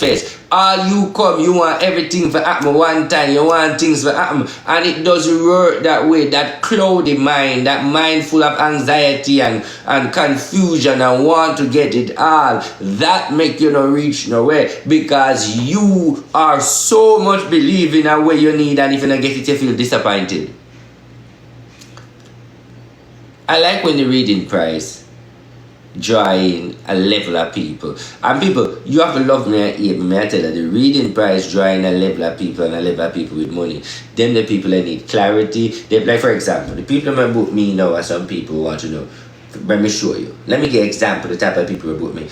manifest. All you come, you want everything for happen one time, you want things for happen, and it doesn't work that way. That cloudy mind, that mind full of anxiety and confusion and want to get it all, that make you not reach nowhere, because you are so much believing in what you need, and if you don't get it, you feel disappointed. I like when the reading price drawing a level of people. And people, you have to love me and hate me. I tell you, the reading price drawing a level of people, and a level of people with money. Them the people that need clarity. They, like for example, the people that book me now are some people who want to know. Let me show you. Let me give an example of the type of people who book me.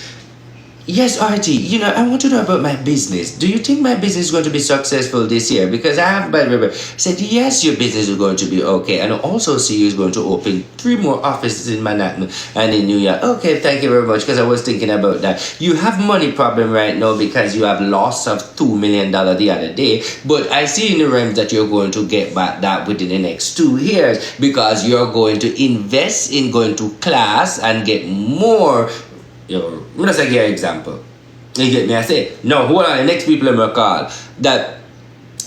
Yes, RT, you know, I want to know about my business. Do you think my business is going to be successful this year? Because I have bad review. Said, yes, your business is going to be okay. And I also see you is going to open 3 more offices in Manhattan and in New York. Okay, thank you very much, because I was thinking about that. You have money problem right now because you have loss of $2 million the other day. But I see in the realms that you're going to get back that within the next 2 years, because you're going to invest in going to class and get more. I'm going to give you an example. You get me? I say, no, hold on, the next people I'm going to call. That,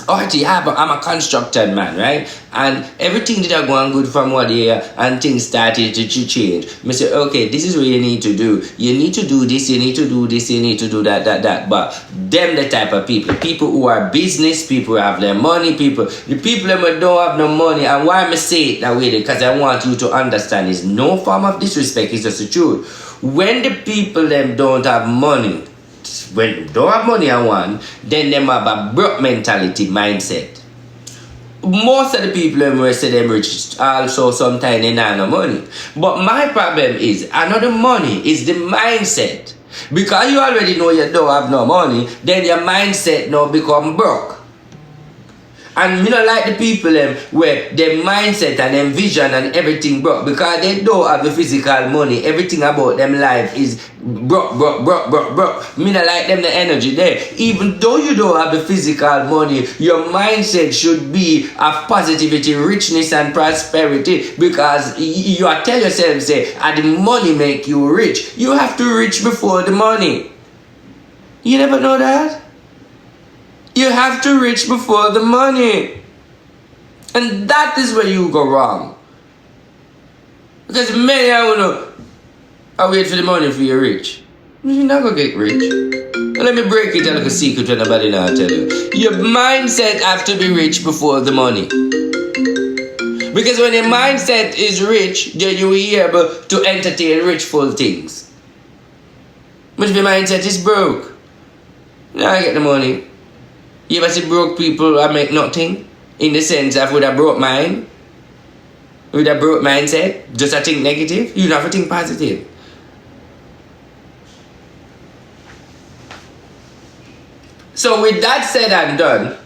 I'm a constructed man, right? And everything did go on good from one year, and things started to change. I say, okay, this is what you need to do. You need to do this, you need to do this, you need to do that. But them the type of people who are business, people who have their money, the people that don't have no money. And why I say it that way, because I want you to understand, is no form of disrespect, it's just the truth. When the people them don't have money, when they don't have money I want, then them have a broke mentality mindset. Most of the people them will say them rich also sometimes they don't have no money. But my problem is another money is the mindset. Because you already know you don't have no money, then your mindset now become broke. And me not like the people them where their mindset and their vision and everything broke, because they don't have the physical money. Everything about them life is broke. Me not like them the energy there. Even though you don't have the physical money, your mindset should be of positivity, richness and prosperity, because you are tell yourself, say, and the money make you rich. You have to reach before the money. You never know that? You have to reach before the money. And that is where you go wrong. Because many I wait for the money for you rich. You're not going to get rich. Let me break it a little secret when nobody now tell you. Your mindset have to be rich before the money. Because when your mindset is rich, then you will be able to entertain richful things. But if your mindset is broke, now I get the money. You ever see broke people that make nothing? In the sense of with a broke mind, with a broke mindset, just a think negative, you have to think positive. So with that said and done,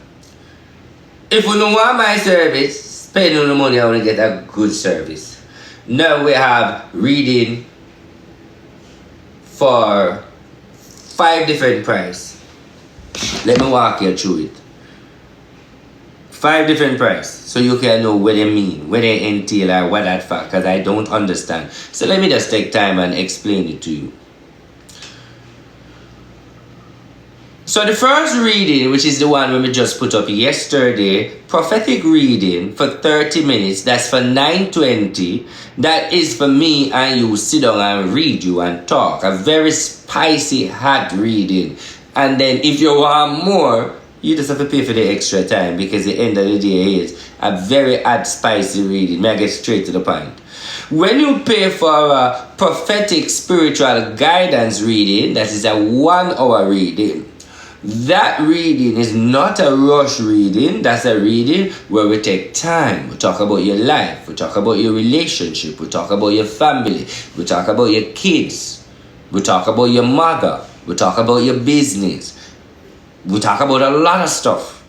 if you don't want my service, spend all the money, I want to get a good service. Now we have reading for 5 different prices. Let me walk you through it. 5 different prices, so you can know what they mean, what they entail, or what that fact, because I don't understand. So let me just take time and explain it to you. So the first reading, which is the one we just put up yesterday, prophetic reading for 30 minutes, that's for 9:20. That is for me and you sit down and read you and talk. A very spicy, hot reading. And then if you want more, you just have to pay for the extra time, because the end of the day is a very hot, spicy reading. May I get straight to the point? When you pay for a prophetic spiritual guidance reading, that is a 1-hour reading. That reading is not a rush reading. That's a reading where we take time. We talk about your life. We talk about your relationship. We talk about your family. We talk about your kids. We talk about your mother. We talk about your business. We talk about a lot of stuff.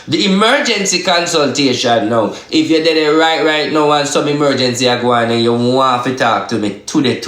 The emergency consultation now, if you're there right now and some emergency are going and you want to talk to me today,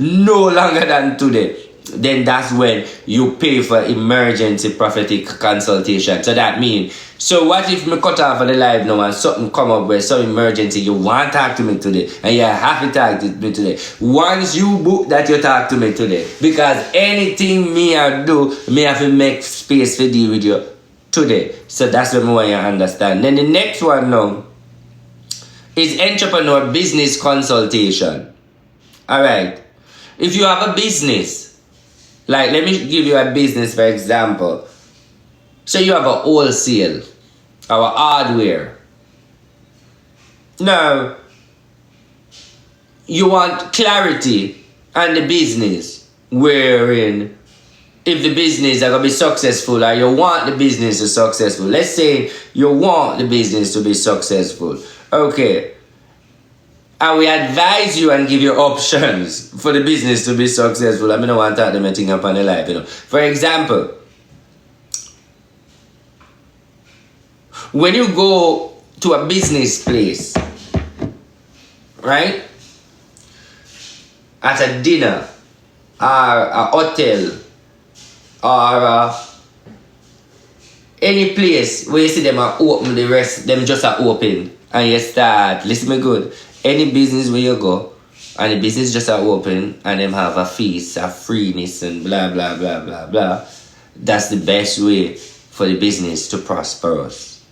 no longer than today. then that's when you pay for emergency prophetic consultation. So that means, so what if me cut off of the live now and something come up with some emergency, you want to talk to me today and you have to talk to me today. Once you book that, you talk to me today. Because anything me I do, me have to make space to deal with you today. So that's what I want you to understand. Then the next one now is entrepreneur business consultation. Alright. If you have a business, like let me give you a business for example. So you have a wholesale, our hardware. Now, you want clarity on the business, wherein if the business are going to be successful or you want the business to be successful. Let's say you want the business to be successful. Okay. And we advise you and give you options for the business to be successful. I mean, I want to talk them a thing upon the life, you know. For example, when you go to a business place, right? At a dinner, or a hotel, or any place where you see them are open, the rest, them just are open. And you start, listen me good, any business where you go, and the business just are open, and them have a feast, a freeness, and blah, blah, blah, blah, blah. That's the best way for the business to prosper us.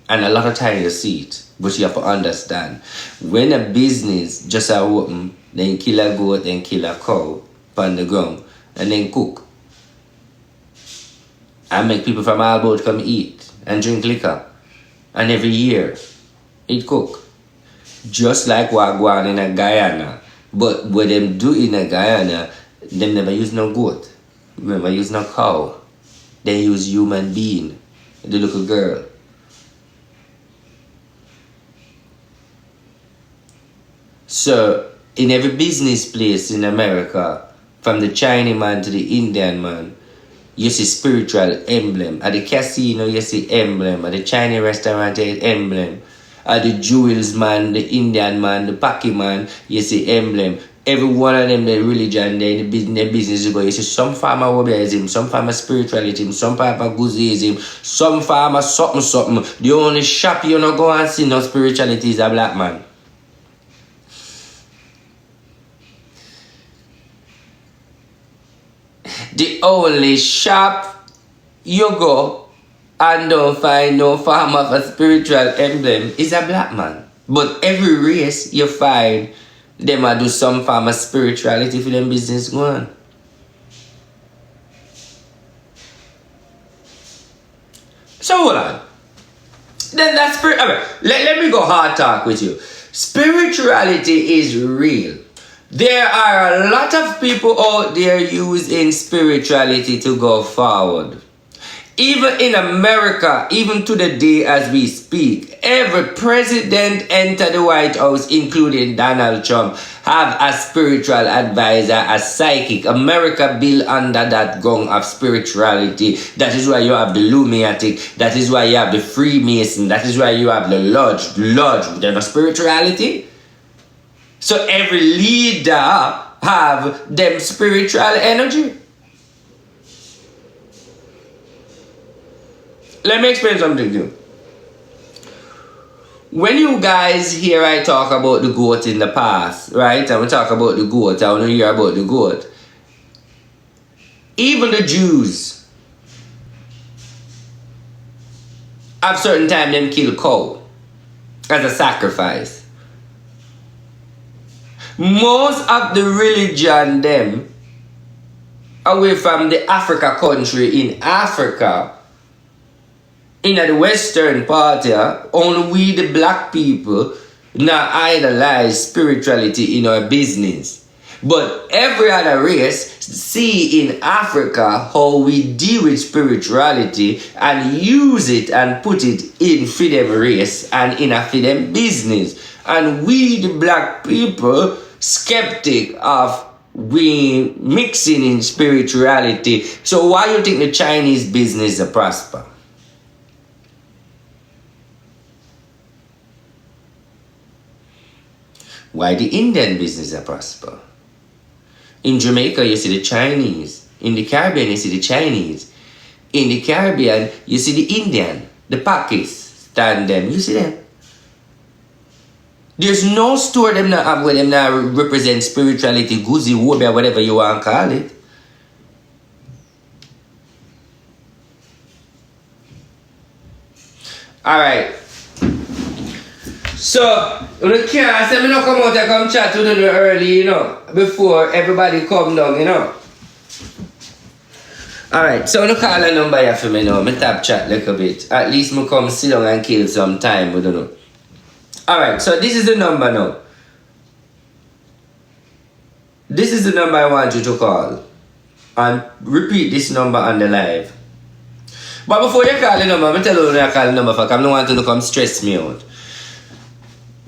And a lot of times you see it, but you have to understand. When a business just are open, then kill a goat, then kill a cow on the ground, and then cook. And make people from all about come eat and drink liquor. And every year, it cook. Just like what go on in a Guyana. But what them do in a Guyana, them never use no goat. Never use no cow. They use human being, the little girl. So, in every business place in America, from the Chinese man to the Indian man, you see spiritual emblem. At the casino, you see emblem. At the Chinese restaurant, you see emblem. At the jewels man, the Indian man, the Paki man, you see emblem. Every one of them, the religion, their business, you go, you see some form of Wobbeism, some form of spiritualism, some form of Guzism, some form of something. The only shop you don't go and see no spirituality is a black man. The only shop you go and don't find no form of a spiritual emblem is a black man. But every race you find, them a do some form of spirituality for them business going. So hold on. Then that spirit. Let me go hard talk with you. Spirituality is real. There are a lot of people out there using spirituality to go forward. Even in America, even to the day as we speak, every president enter the White House, including Donald Trump, have a spiritual advisor, a psychic. America built under that gong of spirituality. That is why you have the Illuminati. That is why you have the Freemason. That is why you have the Lodge. There's no spirituality. So every leader have them spiritual energy. Let me explain something to you. When you guys hear I talk about the goat in the past, right? And we talk about the goat, I want to hear about the goat. Even the Jews at certain time them kill cow as a sacrifice. Most of the religion them away from the Africa country in Africa, in the western part here, only we the black people now idolize spirituality in our business. But every other race see in Africa how we deal with spirituality and use it and put it in for them race and in a for them business. And we the black people skeptic of we mixing in spirituality. So why you think the Chinese business will prosper? Why the Indian business will prosper? In Jamaica, you see the Chinese. In the Caribbean, you see the Chinese. In the Caribbean, you see the Indian, the Pakistan, them. You see them. There's no store them not have where them not represent spirituality, guzi, wobia, whatever you want to call it. Alright. So, you can't say me not come out and come chat to them early, you know, before everybody come down, you know. Alright, so you call a number here for me now. Me tap chat a little bit. At least me come sit down and kill some time, we don't know. Alright, so this is the number now. This is the number I want you to call. And repeat this number on the live. But before you call the number, I'm tell you I call the number for I don't want to come stress me out.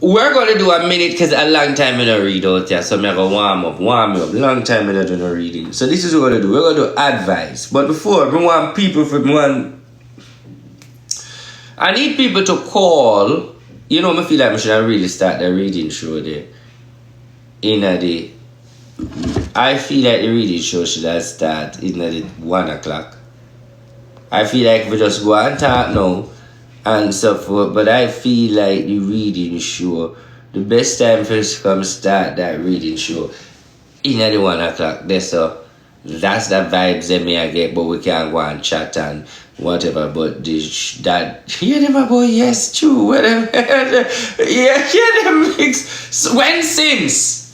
We're going to do a minute because a long time I don't read out here. So I'm going to warm me up. Long time I don't do no reading. So this is what we're going to do. We're going to do advice. But before, I want people from one... I need people to call... You know, I feel like I should really start the reading show there. I feel like the reading show should have start in the 1 o'clock. I feel like we just go and talk now and so forth, but I feel like the reading show, the best time for us to come start that reading show in the 1 o'clock. That's the vibes that me I get, but we can go and chat and whatever, but hear them about yes, true, whatever. Yeah, hear them mix. When since?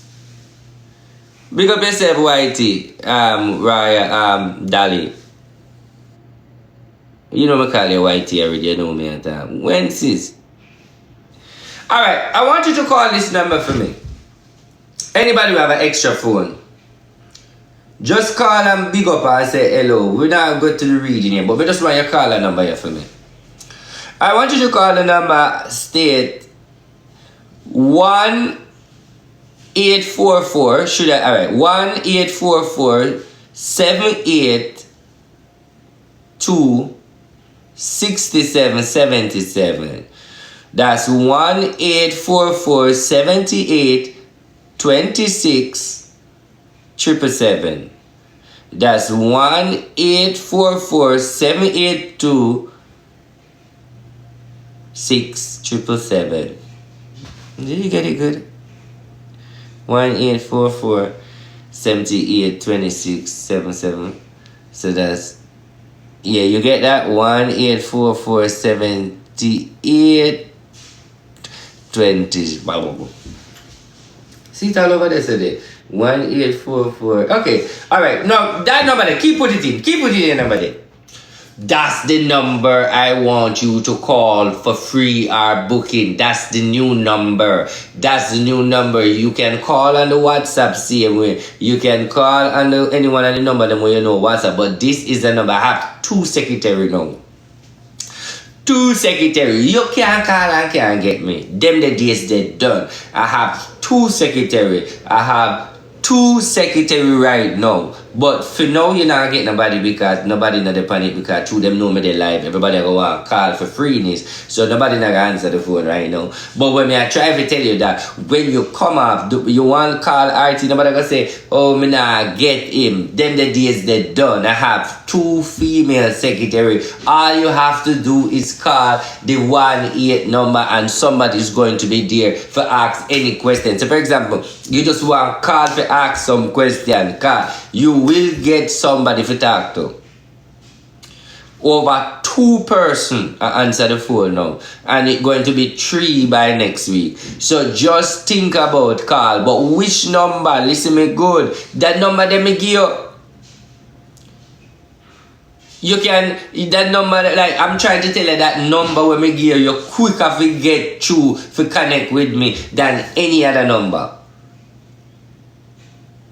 Big up yourself, Whitey, Raya, Dolly. You know me call you Whitey already, you know me at time. When since? Alright, I want you to call this number for me. Anybody who have an extra phone? Just call and big up and say hello. We're not going to the reading here, but we just want you to call a number here for me. I want you to call the number state 1844. Alright, 1844 782 6777. That's 1844 78 26 777. That's 1844 782 6777. Did you get it good? 1844 78 26 77. So that's, yeah, you get that? 1844 78 20. See it all over there today. 1844. Okay, alright. Now that number there, keep putting it in. Keep putting in the number there. That's the number I want you to call for free or booking. That's the new number. That's the new number. You can call on the WhatsApp same way. You can call on anyone on the number them way you know WhatsApp. But this is the number. I have 2 secretary now. 2 secretary. You can't call and can't get me. Them the days they done. I have 2 secretary. I have 2 secretary right now. But for now, you're not getting nobody because nobody not the panic because through them know me they live. Everybody go want call for freeness. So nobody not gonna answer the phone right now. But when I try to tell you that when you come up, you want to call RT, nobody gonna say, oh, me nah get him. Them the days they done. I have 2 female secretary. All you have to do is call the 18 number and somebody's going to be there for ask any question. So for example, you just want to call for ask some question. You will get somebody to talk to. Over 2 person answer the phone now. And it's going to be 3 by next week. So just think about call. But which number? Listen me good. That number they may give you. You can, that number, like I'm trying to tell you that number when me give you quicker to get through to connect with me than any other number.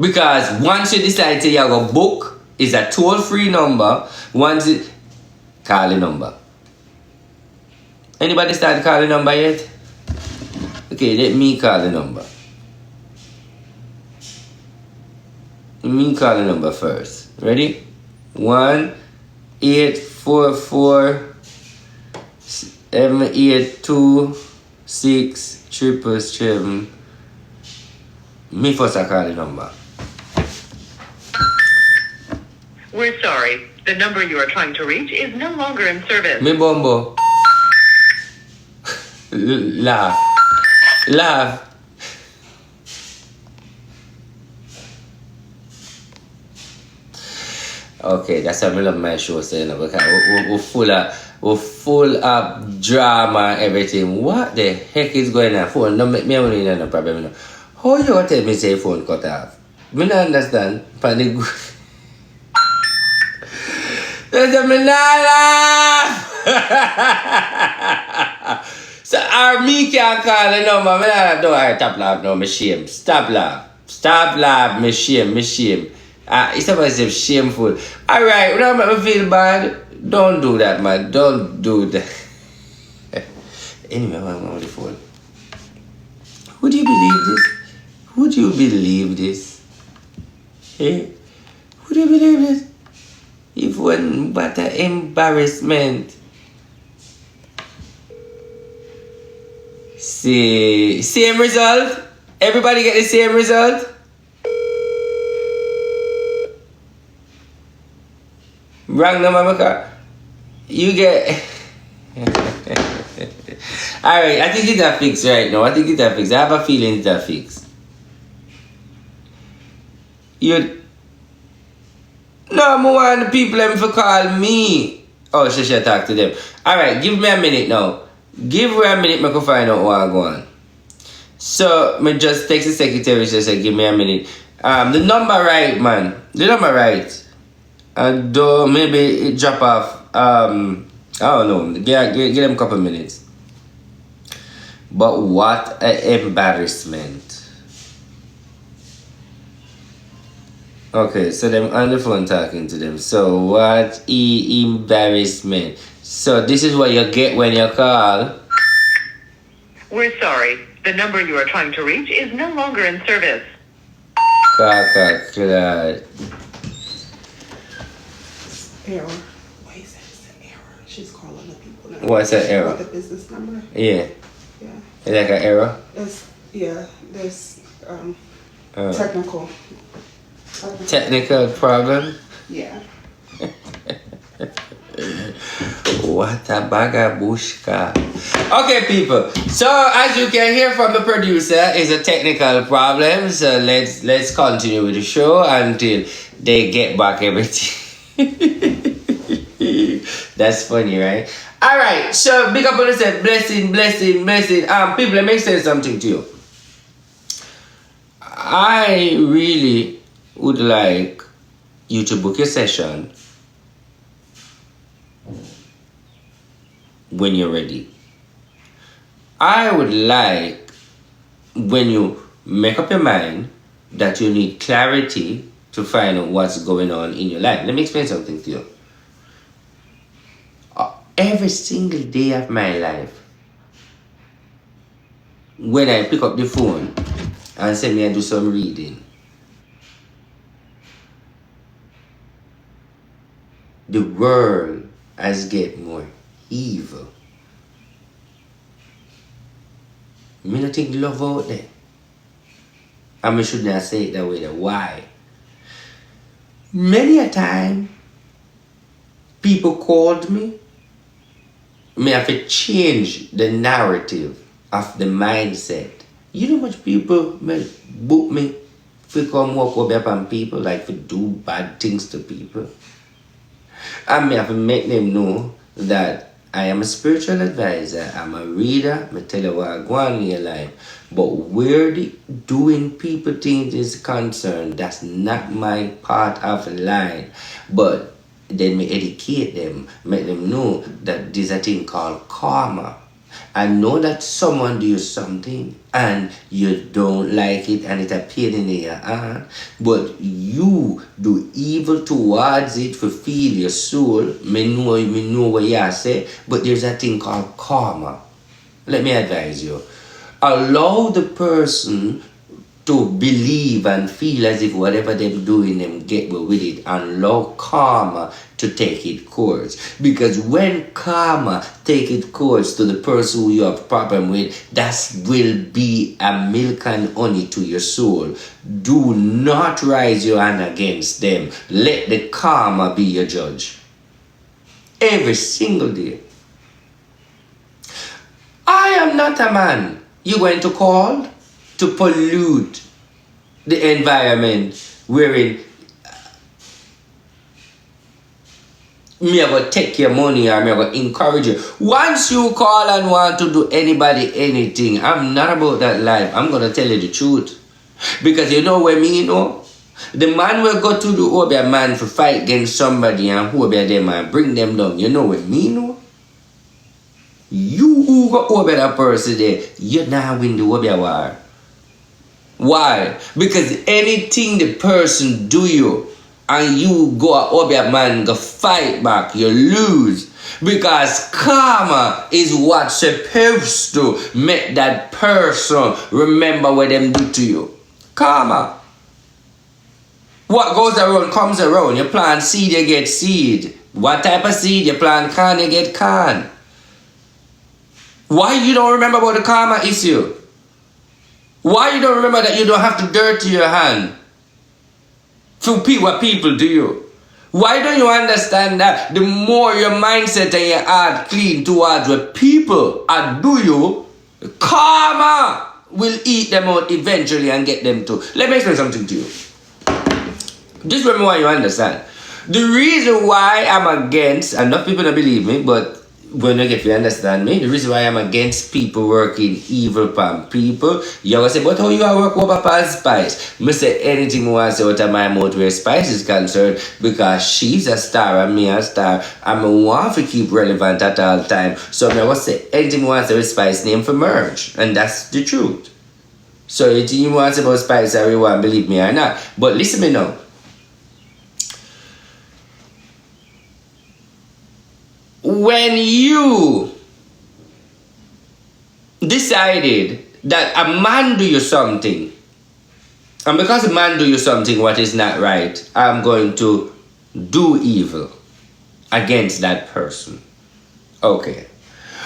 Because once you decide to you go book, it's a toll-free number. Once it call the number. Anybody start calling the number yet? Okay, let me call the number. Let me call the number first. Ready? 1844 782 6777. Me first I call the number. We're sorry. The number you are trying to reach is no longer in service. Me bombo. Laugh. Laugh. Okay, that's why I love my show, so, you know, because we're full of drama and everything. What the heck is going on? Phone, no, me only no problem. No. How you gonna tell me say phone cut off? Me not understand. Panic. That's me not laugh. So, me can't call the number. Me not laugh. No, I stop laugh. No, me shame. Stop laugh. Stop laugh. Me shame. Me shame. It's about as shameful. Alright, when I make me feel bad, don't do that, man. Don't do that. Anyway, I'm on the phone. Would you believe this? Would you believe this? Hey? Would you believe this? If one but an embarrassment. See, same result? Everybody get the same result? Wrong number, Maka. You get. Alright, I think it's a fix right now. I think it's a fix. I have a feeling it's a fix. You. No, I want the people them to call me. Oh, she should talk to them. Alright, give me a minute now. Give me a minute, I can find out what I go on. So, me just text the secretary, she said, give me a minute. The number right, man. The number right. And maybe it drop off. I don't know. Give them a couple minutes. But what an embarrassment. Okay, so them on the phone talking to them. So what embarrassment. So this is what you get when you call. We're sorry. The number you are trying to reach is no longer in service. Error. Why is that? It's an error. She's calling the people now. What's an error? The business number. Yeah. Yeah. Is like an error? There's technical. Technical problem? Yeah. What a bagabushka. Okay, people. So as you can hear from the producer, is a technical problem. So let's continue with the show until they get back everything. That's funny, right? Alright, so big up on yourself. Blessing. People, let me say something to you. I really would like you to book your session when you're ready. I would like when you make up your mind that you need clarity to find out what's going on in your life. Let me explain something to you. Every single day of my life, when I pick up the phone and say me I do some reading, the world has get more evil. Me not think love out there. And me should not say it that way. Then. Why? Many a time, people called me. Me have to change the narrative of the mindset. You know much people book me to come walk up on people, like to do bad things to people. And me have to make them know that I am a spiritual advisor, I'm a reader, I tell you what I go on in your life. But where the doing people things is concerned, that's not my part of the line. But then me educate them, make them know that there's a thing called karma. I know that someone do something and you don't like it and it's a pain in your heart, but you do evil towards it to feed your soul. Me know what you say, but there's a thing called karma. Let me advise you. Allow the person to believe and feel as if whatever them doing, them get well with it, and allow karma to take its course. Because when karma take its course to the person who you have problem with, that will be a milk and honey to your soul. Do not rise your hand against them. Let the karma be your judge. Every single day. I am not a man you're going to call to pollute the environment wherein me are going to take your money or me are going to encourage you. Once you call and want to do anybody anything, I'm not about that life. I'm going to tell you the truth. Because you know what me know? The man will go to the Obia man for fight against somebody and who be them and bring them down. You know what me know? You who go over that person there, you're not win the Obia war. Why? Because anything the person do you and you go a Obia man go fight back, you lose. Because karma is what's supposed to make that person remember what them do to you. Karma. What goes around comes around. You plant seed, you get seed. What type of seed? You plant corn, you get corn. Why you don't remember about the karma issue? Why you don't remember that you don't have to dirty your hand for what people do you? Why don't you understand that the more your mindset and your heart clean towards what people are do you, karma will eat them out eventually and get them to. Let me explain something to you. Just remember why you understand. The reason why I'm against, and not people don't believe me, but when you get to understand me, the reason why I'm against people working evil upon people, you always say, but how you are work over upon Spice? Me say anything more say out of my mouth where Spice is concerned, because she's a star and me a star, and I want to keep relevant at all time. So I always say anything more say with Spice name for merge, and that's the truth. So anything you want to say about Spice, everyone believe me or not. But listen me now. When you decided that a man do you something, and because a man do you something what is not right, I'm going to do evil against that person. Okay.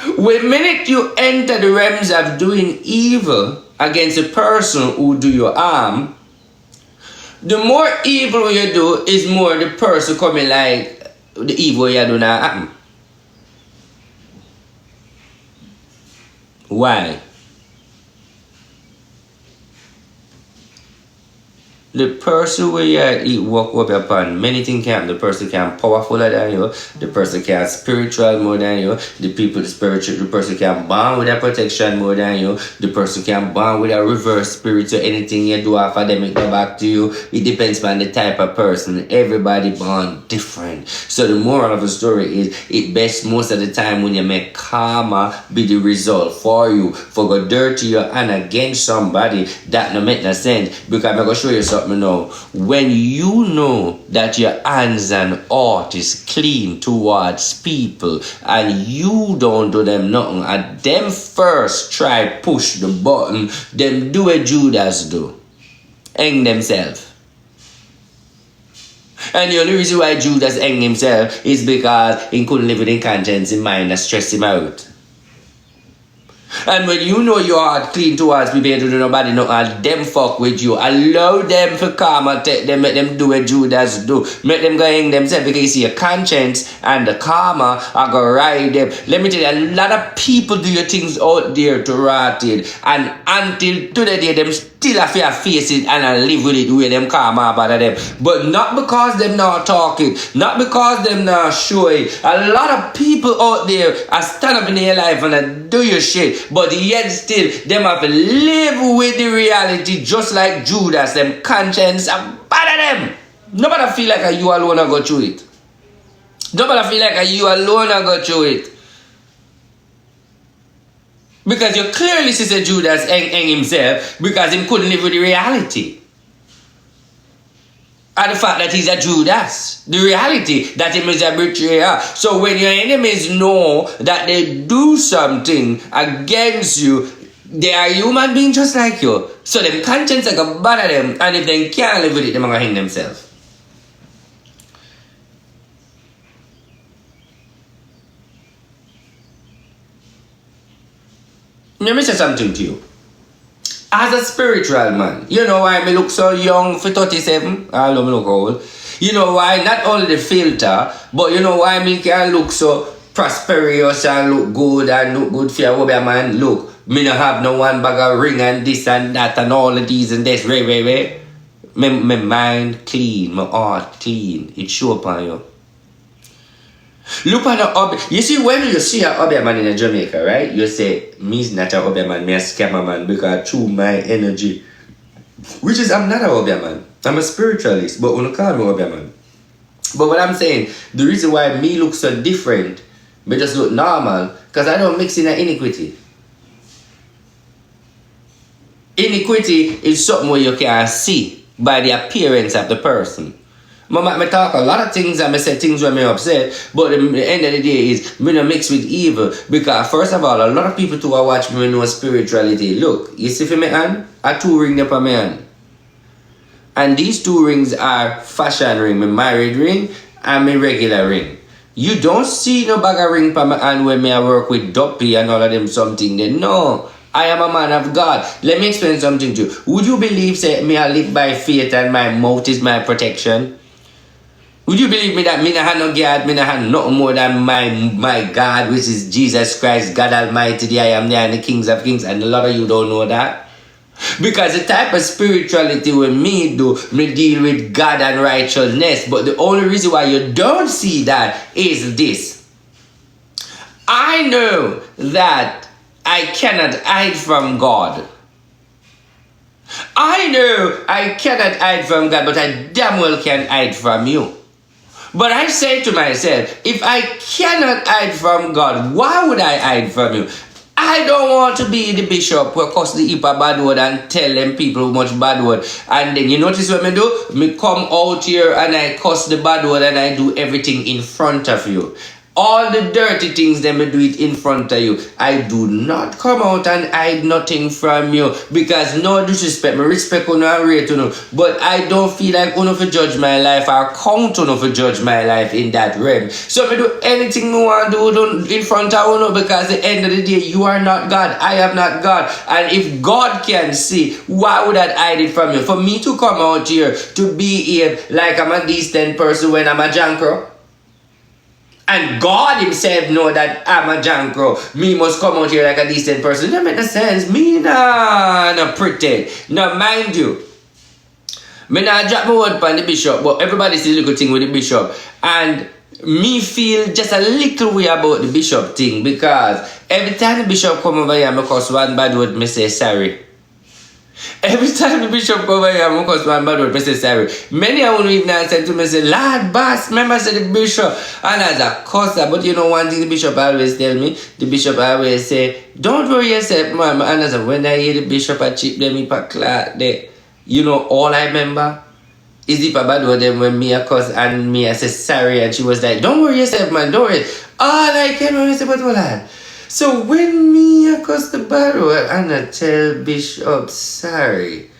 The minute you enter the realms of doing evil against a person who do you harm, the more evil you do is more the person coming like the evil you do not happen. Why? The person where you walk up upon, many things can. The person can powerfuler than you. The person can spiritual more than you. The person can bond with a protection more than you. The person can bond with a reverse spirit. So anything you do after them, it go back to you. It depends on the type of person. Everybody bond different. So the moral of the story is, it best most of the time when you make karma be the result for you. For go dirty your hand against somebody, that no make no sense. Because I'm going to show you something. Know, when you know that your hands and heart is clean towards people and you don't do them nothing, and them first try push the button, them do what Judas do, hang themselves. And the only reason why Judas hang himself is because he couldn't live with his conscience in mind that stressed him out. And when you know your heart clean towards people, you do nobody know, and them fuck with you, allow them for karma, take them, make them do what Judas do, make them go hang themselves, because you see your conscience and the karma are going to ride them. Let me tell you, a lot of people do your things out there to rot it, and until today, them still have to face it and live with it where them karma about them. But not because them not talking, not because them not show it. A lot of people out there are stand up in their life and do your shit, but yet still them have to live with the reality just like Judas. Them conscience are bad at them. Nobody feel like you alone are go through it. Nobody feel like you alone are go through it. Because you clearly see that Judas hang himself because he couldn't live with the reality. And the fact that he's a Judas. The reality that he is a betrayer. So when your enemies know that they do something against you, They are human beings just like you. So them conscience are gonna bother them, and if they can't live with it, they're gonna hang themselves. Let me say something to you. As a spiritual man, you know why me look so young for 37? Although me look old. You know why? Not only the filter, but you know why me can look so prosperous and look good for a man. Look, me no have no one bag of ring and this and that and all of these and this. Way. My mind clean, my heart clean. It show up on you. Look at the hobby. You see, when you see a hobby man in Jamaica, right? You say, me's not a hobby man, me a scammer man because through my energy. Which is, I'm not a hobby man. I'm a spiritualist, but when you call me hobby man. But what I'm saying, the reason why me look so different, me just look normal, because I don't mix in an iniquity. Iniquity is something where you can see by the appearance of the person. I talk a lot of things and I say things when I'm upset, but at the end of the day is me not mix with evil. Because first of all, a lot of people who are watching me know spirituality. Look, you see for my hand? I 2 rings up on my hand. And these 2 rings are fashion ring, my married ring and my regular ring. You don't see no bag of ring on my hand when I work with Duppy and all of them something. They know I am a man of God. Let me explain something to you. Would you believe say me I live by faith and my mouth is my protection? Would you believe me that me not have no God, me not have nothing more than my God, which is Jesus Christ, God Almighty, the I am there and the Kings of Kings, and a lot of you don't know that. Because the type of spirituality we me do, me deal with God and righteousness, but the only reason why you don't see that is this. I know that I cannot hide from God. I know I cannot hide from God, but I damn well can hide from you. But I say to myself, if I cannot hide from God, why would I hide from you? I don't want to be the bishop who cuss the heap of bad word and tell them people much bad word. And then you notice what me do? Me come out here and I cuss the bad word and I do everything in front of you. All the dirty things, them do it in front of you. I do not come out and hide nothing from you. Because no disrespect, me respect you and rate you. But I don't feel like you to judge my life or count you to judge my life in that realm. So me do anything me want to do in front of you because at the end of the day, you are not God. I am not God. And if God can see, why would I hide it from you? For me to come out here to be here like I'm a decent person when I'm a jankro. And God himself know that I'm a jankro. Me must come out here like a decent person. That make no sense. Me no pretend. Now mind you, me not drop my word on the bishop, but everybody see the little thing with the bishop. And me feel just a little way about the bishop thing because every time the bishop come over here, I cuss one bad word, me say sorry. Every time the bishop come over here, I cuss one bad word, me say sorry. Many of them even said to me, say, Lord, boss, remember say the bishop. And as a cusser, but you know one thing the bishop always tell me, the bishop always say, don't worry yourself, man. And I said, when I hear the bishop a chip them in a clock, you know, all I remember is if a bad word them when me a cuss and me I say sorry and she was like, don't worry yourself, man, don't worry. All I can remember say, but hold on. So when me I cuss the bad word and I tell bishop sorry,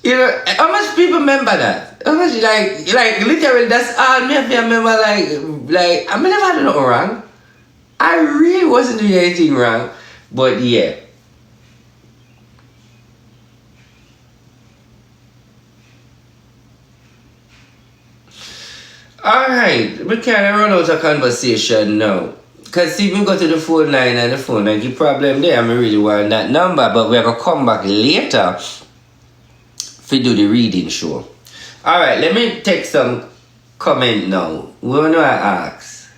you know, how much people remember that? How much like literally that's all me remember like I never done nothing wrong. I really wasn't doing anything wrong. But yeah. Alright, we can't run out of conversation now. Because see, we go to the phone line and the phone line, the problem there, I really want that number, but we're going to come back later to do the reading show. Alright, let me take some comment now. What do I ask?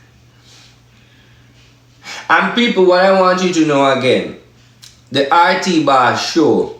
And people, what I want you to know again, the RT Bar show,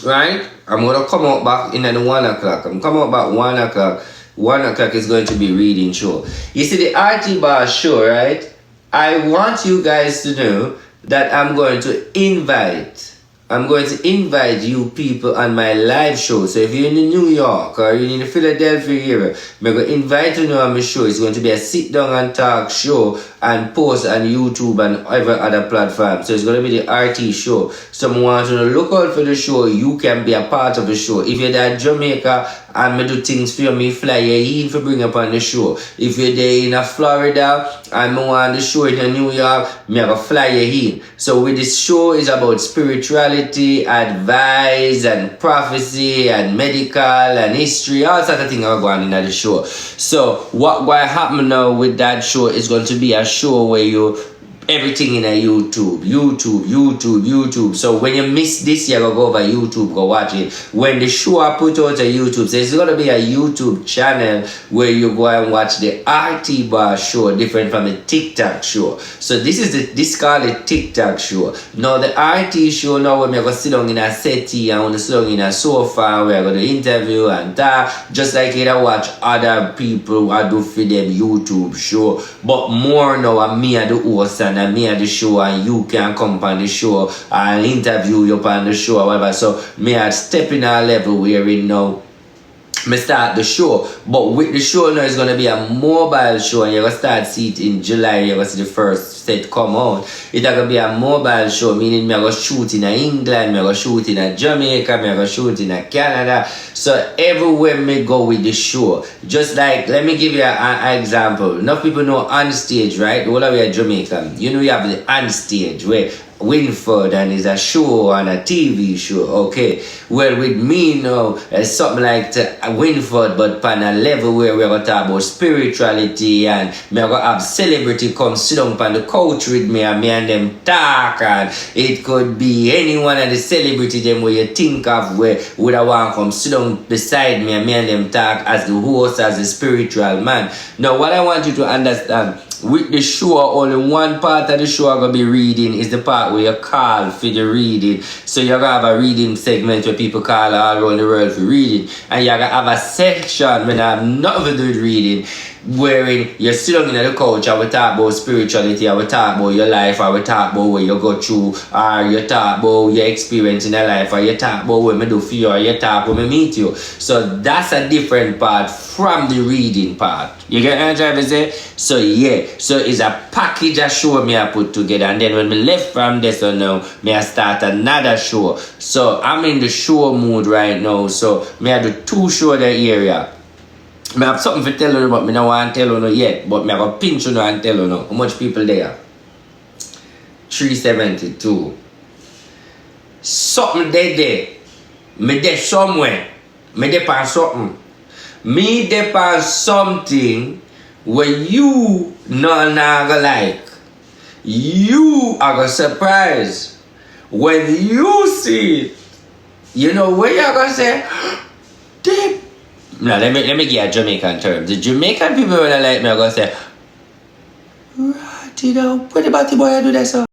right? I'm going to come out back in at 1 o'clock. I'm coming out back 1 o'clock. 1 o'clock is going to be reading show. You see the RT Bar show, right? I want you guys to know that I'm going to invite I'm going to invite you people on my live show. So if you're in New York or you're in the Philadelphia area, I'm going to invite you on my show. It's going to be a sit down and talk show and post on YouTube and every other platform. So it's going to be the RT show. So I want you to look out for the show. You can be a part of the show. If you're there in Jamaica and me do things for you, me fly you in for bring up on the show. If you're there in Florida and me want the show in New York, me have to fly you in. So with this show is about spirituality, advice and prophecy and medical and history, all sorts of things are going on in the show. So what will happen now with that show is going to be a show where you everything in a YouTube. So when you miss this, you go over YouTube, go watch it. When the show I put out on YouTube, so it's gonna be a YouTube channel where you go and watch the RT bar show, different from the TikTok show. So this called the TikTok show. Now the RT show now when we're gonna sit down in a settee and when sit down in a sofa, we're gonna interview and talk, just like you watch other people who do for them YouTube show. But more now I'm me and the host and me at the show and you can come on the show and interview you on the show or whatever. So me at step in a level where we know me start the show. But with the show now it's gonna be a mobile show and you're gonna start see it in July. You're gonna see the first set come out. It's gonna be a mobile show, meaning me gonna shoot in England, me gonna shoot in Jamaica, me gonna shoot in Canada. So everywhere me go with the show. Just like let me give you an example. Enough people know on stage, right? All of you are Jamaican. You know you have the on stage where Winford and it's a show and a TV show, okay? Well, with me now, it's something like Winford, but on a level where we're going to talk about spirituality and we're going to have celebrity come sit down on the couch with me and them talk, and it could be any one of the celebrity them where you think of where would I want to come sit down beside me and them talk as the host, as the spiritual man. Now, what I want you to understand, with the show, only one part of the show I'm going to be reading is the part where you call for the reading. So you're going to have a reading segment where people call all around the world for reading. And you're going to have a section when I have nothing to do with reading, wherein you're sitting on the couch and we talk about spirituality, or we talk about your life, or we talk about what you go through, or you talk about your experience in your life, or you talk about what I do for you, or you talk when I meet you. So that's a different part from the reading part. You get what I'm trying to say? So yeah, so it's a package of show me I put together, and then when me left from this so now, me I start another show. So I'm in the show mood right now, so me I do 2 shows in the area. I have something to tell you, but I don't want to tell you yet. But I have a pinch you and tell you how much people there. 372. Something there. Me there somewhere. Me there on something. Me there on something where you not gonna like. You are gonna surprise. When you see it, you know what you're gonna say? Damn. No, let me give you a Jamaican term. The Jamaican people when I like me, I'm gonna say, right, you know, what about the boy I do that so?